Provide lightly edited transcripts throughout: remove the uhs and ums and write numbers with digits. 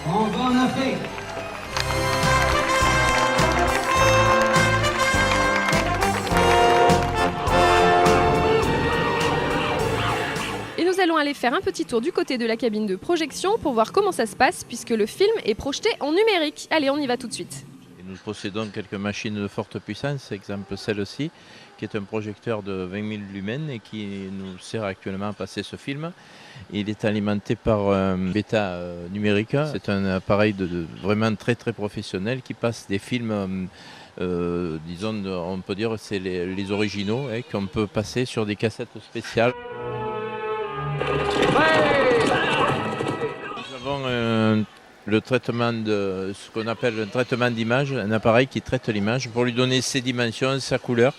On va en Afrique. Et nous allons aller faire un petit tour du côté de la cabine de projection pour voir comment ça se passe puisque le film est projeté en numérique. Allez, on y va tout de suite. Et nous possédons quelques machines de forte puissance, exemple celle-ci, qui est un projecteur de 20 000 lumens et qui nous sert actuellement à passer ce film. Il est alimenté par un bêta numérique. C'est un appareil vraiment très très professionnel qui passe des films, disons, on peut dire c'est les originaux, qu'on peut passer sur des cassettes spéciales. Nous avons le traitement de ce qu'on appelle un traitement d'image, un appareil qui traite l'image pour lui donner ses dimensions, sa couleur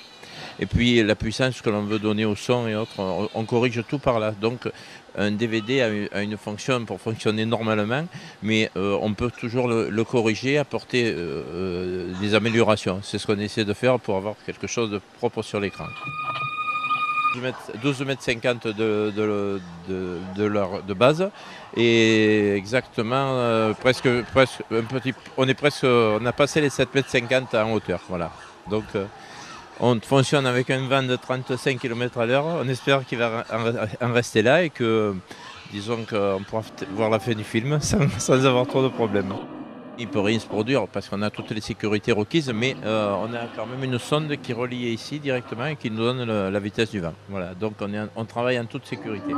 et puis la puissance que l'on veut donner au son et autres. On corrige tout par là. Donc un DVD a une fonction pour fonctionner normalement, mais on peut toujours le corriger, apporter des améliorations. C'est ce qu'on essaie de faire pour avoir quelque chose de propre sur l'écran. 12,50 m de base et exactement presque un petit, on a passé les 7,50 m en hauteur, voilà. Donc on fonctionne avec un vent de 35 km/h. On espère qu'il va en rester là et que, disons qu'on pourra voir la fin du film sans avoir trop de problèmes. Il ne peut rien se produire parce qu'on a toutes les sécurités requises, mais on a quand même une sonde qui est reliée ici directement et qui nous donne la vitesse du vent. Voilà, donc on travaille en toute sécurité.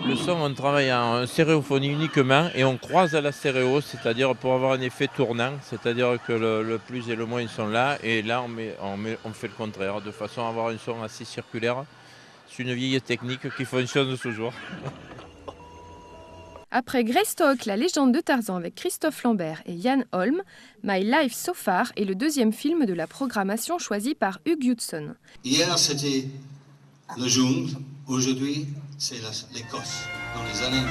Le son, on travaille en stéréophonie uniquement et on croise à la stéréo, c'est-à-dire pour avoir un effet tournant, c'est-à-dire que le plus et le moins sont là, et là on fait le contraire, de façon à avoir un son assez circulaire. C'est une vieille technique qui fonctionne toujours. Après Greystock, la légende de Tarzan avec Christophe Lambert et Yann Holm, My Life So Far est le deuxième film de la programmation choisi par Hugh Hudson. Hier, c'était le jungle. Aujourd'hui, c'est l'Écosse, dans les années 20.